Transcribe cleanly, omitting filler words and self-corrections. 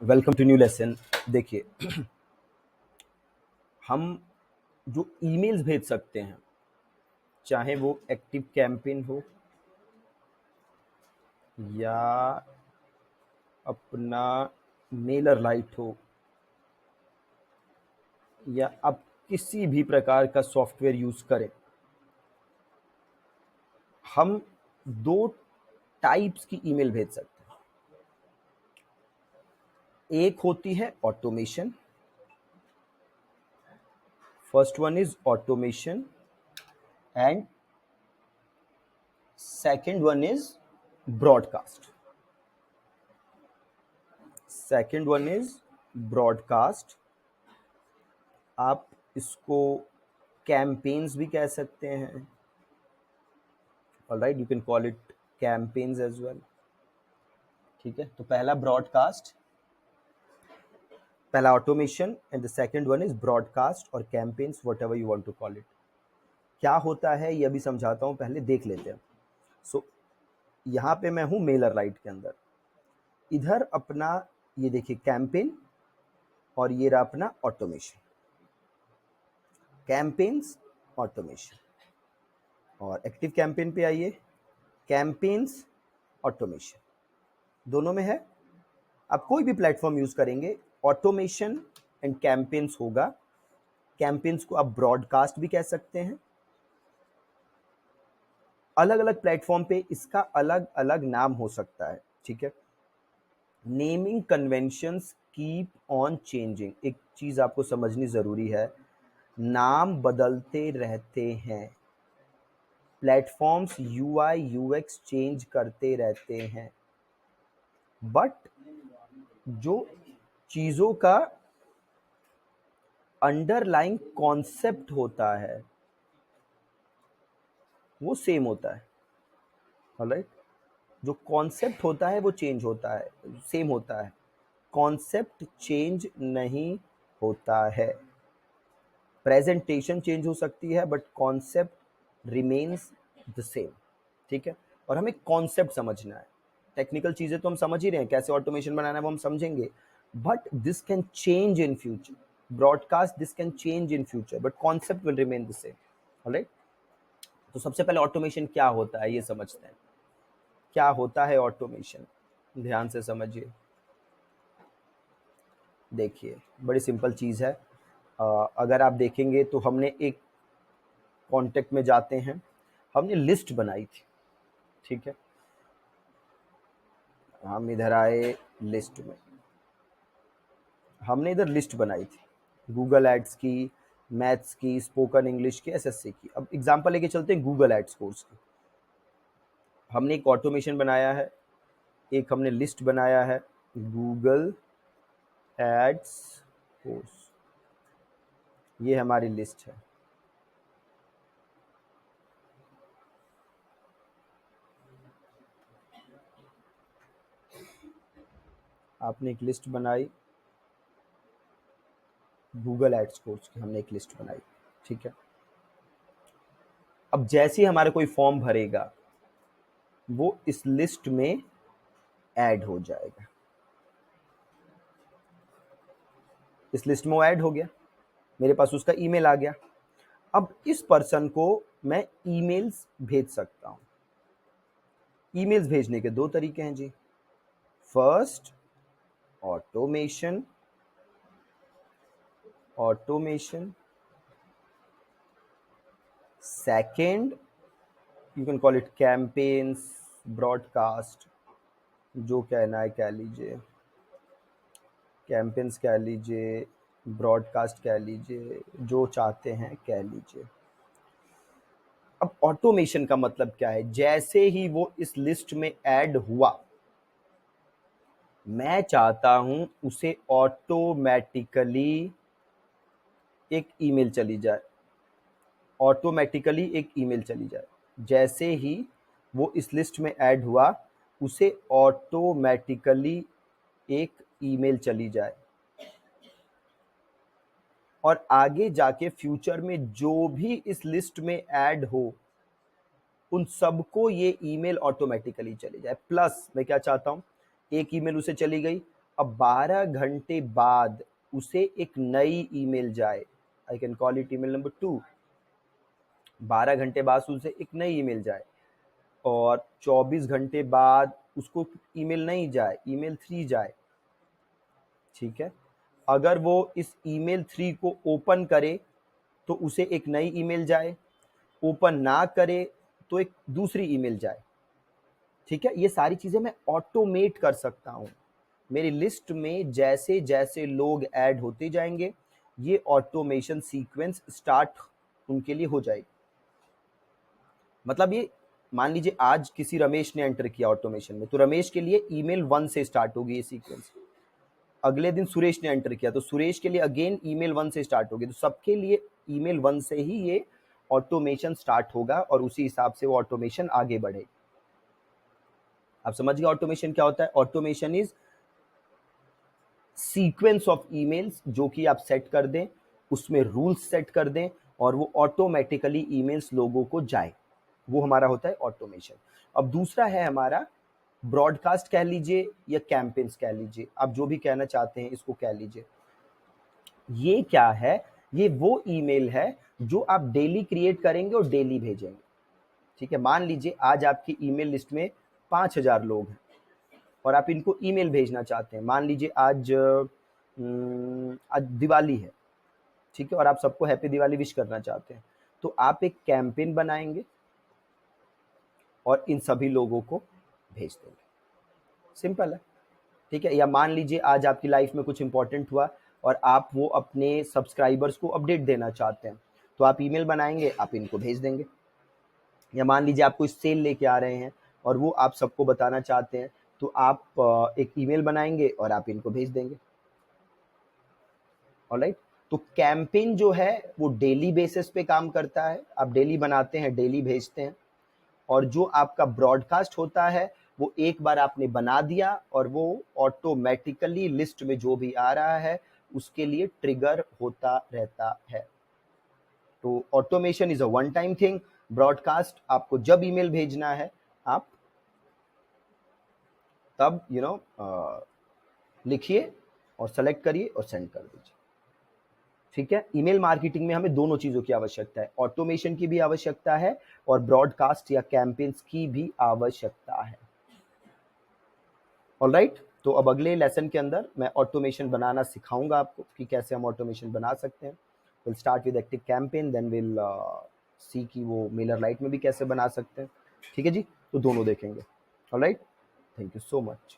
Welcome to new lesson. देखिए, हम जो ईमेल्स भेज सकते हैं, चाहे वो एक्टिव कैंपेन हो या अपना मेलर लाइट हो या आप किसी भी प्रकार का सॉफ्टवेयर यूज़ करें, हम दो टाइप्स की ईमेल भेज सकते हैं। एक होती है automation. First one is automation and second one is broadcast. Second one is broadcast. आप इसको कैंपेन्स भी कह सकते हैं। Alright, you can call it campaigns as well. ठीक है, तो पहला ब्रॉडकास्ट, पहला automation and the second one is broadcast और campaigns, whatever you want to call it. क्या होता है ये अभी समझाता हूँ, पहले देख लेते हैं। सो यहाँ पे मैं हूँ मेलर लाइट के अंदर, इधर अपना ये देखिए कैंपेन और ये रहा अपना ऑटोमेशन। Campaigns, automation. और एक्टिव कैंपेन पे आइए, कैंपेन्स, ऑटोमेशन, दोनों में है। आप कोई भी प्लेटफॉर्म यूज करेंगे, ऑटोमेशन एंड कैंपेन्स होगा। कैंपेन्स को आप ब्रॉडकास्ट भी कह सकते हैं। अलग अलग प्लेटफॉर्म पे इसका अलग अलग नाम हो सकता है। ठीक है, naming conventions keep on changing. एक चीज आपको समझनी जरूरी है, नाम बदलते रहते हैं। प्लेटफॉर्म्स यूआई यूएक्स चेंज करते रहते हैं, बट जो चीजों का अंडरलाइंग कॉन्सेप्ट होता है वो सेम होता है। ऑलराइट, जो कॉन्सेप्ट होता है वो चेंज होता है, सेम होता है। कॉन्सेप्ट चेंज नहीं होता है। प्रेजेंटेशन चेंज हो सकती है but concept remains the same. ठीक है, और हमें कॉन्सेप्ट समझना है। टेक्निकल चीजें तो हम समझ ही रहे हैं, कैसे ऑटोमेशन बनाना है वो हम समझेंगे, but this can change in future. Broadcast, this can change in future but concept will remain the same. Alright, तो सबसे पहले ऑटोमेशन क्या होता है ये समझते हैं। क्या होता है ऑटोमेशन, ध्यान से समझिए। देखिए, बड़ी सिंपल चीज़ है। अगर आप देखेंगे तो हमने एक कॉन्टेक्ट में जाते हैं, हमने लिस्ट बनाई थी। ठीक है, हम इधर आए, लिस्ट में हमने इधर लिस्ट बनाई थी, गूगल एड्स की, मैथ्स की, स्पोकन इंग्लिश की, एसएससी की। अब एग्जांपल लेके चलते हैं गूगल एड्स कोर्स की। हमने एक ऑटोमेशन बनाया है, एक हमने लिस्ट बनाया है, गूगल एड्स कोर्स, ये हमारी लिस्ट है। आपने एक लिस्ट बनाई, गूगल एड्स कोर्स की हमने एक लिस्ट बनाई। ठीक है, अब जैसे ही हमारा कोई फॉर्म भरेगा वो इस लिस्ट में ऐड हो जाएगा। इस लिस्ट में वो ऐड हो गया, मेरे पास उसका ईमेल आ गया। अब इस पर्सन को मैं ईमेल्स भेज सकता हूं। ईमेल्स भेजने के दो तरीके हैं जी। First, automation. Automation. Second, you can call it campaigns, broadcast, जो कहना है कह लीजिए। कैंपेन्स कह लीजिए, ब्रॉडकास्ट कह लीजिए, जो चाहते हैं कह लीजिए। अब ऑटोमेशन का मतलब क्या है, जैसे ही वो इस लिस्ट में ऐड हुआ, मैं चाहता हूं उसे ऑटोमेटिकली एक ईमेल चली जाए। ऑटोमेटिकली एक ईमेल चली जाए, जैसे ही वो इस लिस्ट में ऐड हुआ उसे ऑटोमेटिकली एक ईमेल चली जाए, और आगे जाके फ्यूचर में जो भी इस लिस्ट में ऐड हो उन सबको ये ईमेल ऑटोमेटिकली चली जाए। प्लस मैं क्या चाहता हूं, एक ईमेल उसे चली गई, अब 12 घंटे बाद उसे एक नई ईमेल जाए, I can call it email number 2। 12 घंटे बाद उसे एक नई ईमेल जाए और 24 घंटे बाद उसको ईमेल नहीं जाए, ईमेल 3 जाए, ठीक है। अगर वो इस ईमेल 3 को ओपन करे तो उसे एक नई ईमेल जाए, ओपन ना करे तो एक दूसरी ईमेल जाए, ठीक है। ये सारी चीजें मैं ऑटोमेट कर सकता हूं। मेरी लिस्ट में जैसे जैसे लोग ऐड होते जाएंगे ये ऑटोमेशन सीक्वेंस स्टार्ट उनके लिए हो जाएगी। मतलब ये मान लीजिए आज किसी रमेश ने एंटर किया ऑटोमेशन में, तो रमेश के लिए ईमेल 1 से स्टार्ट होगी ये सीक्वेंस। अगले दिन सुरेश ने एंटर किया तो सुरेश के लिए अगेन ईमेल 1 से स्टार्ट होगी। तो सबके लिए ईमेल 1 से ही ये ऑटोमेशन स्टार्ट होगा और उसी हिसाब से वो ऑटोमेशन आगे बढ़ेगी। आप समझ गए ऑटोमेशन क्या होता है? Automation is sequence of emails जो कि आप सेट कर दें, उसमें रूल्स सेट कर दें और वो ऑटोमेटिकली ईमेल्स लोगों को जाए, वो हमारा होता है ऑटोमेशन। अब दूसरा है हमारा ब्रॉडकास्ट कह लीजिए या कैंपेन्स कह लीजिए, आप जो भी कहना चाहते हैं इसको कह लीजिए। ये क्या है? ये वो ईमेल है जो आप डेली क्रिएट करेंगे और डेली भेजेंगे, ठीक है। मान लीजिए आज आपकी ईमेल लिस्ट में 5000 लोग हैं और आप इनको ईमेल भेजना चाहते हैं। मान लीजिए आज दिवाली है, ठीक है, और आप सबको हैप्पी दिवाली विश करना चाहते हैं, तो आप एक कैंपेन बनाएंगे और इन सभी लोगों को भेज देंगे। सिंपल है, ठीक है। या मान लीजिए आज आपकी लाइफ में कुछ इंपॉर्टेंट हुआ और आप वो अपने सब्सक्राइबर्स को अपडेट देना चाहते हैं, तो आप ईमेल बनाएंगे, आप इनको भेज देंगे। या मान लीजिए आप कोई सेल लेके आ रहे हैं और वो आप सबको बताना चाहते हैं, तो आप एक ईमेल बनाएंगे और आप इनको भेज देंगे। ऑलराइट, तो कैंपेन जो है वो डेली बेसिस पे काम करता है, आप डेली बनाते हैं, डेली भेजते हैं। और जो आपका ब्रॉडकास्ट होता है वो एक बार आपने बना दिया और वो ऑटोमेटिकली लिस्ट में जो भी आ रहा है उसके लिए ट्रिगर होता रहता है। तो automation is a one time thing, broadcast आपको जब ईमेल भेजना है आप तब लिखिए और सेलेक्ट करिए और सेंड कर दीजिए, ठीक है। ईमेल मार्केटिंग में हमें दोनों चीजों की आवश्यकता है, ऑटोमेशन की भी आवश्यकता है और ब्रॉडकास्ट या कैंपेन्स की भी आवश्यकता है। ऑलराइट, तो अब अगले लेसन के अंदर मैं ऑटोमेशन बनाना सिखाऊंगा आपको कि कैसे हम ऑटोमेशन बना सकते हैं। Will start with active campaign, then will see कि वो मेलर लाइट में भी कैसे बना सकते हैं, ठीक है जी। तो दोनों देखेंगे। Alright, thank you so much.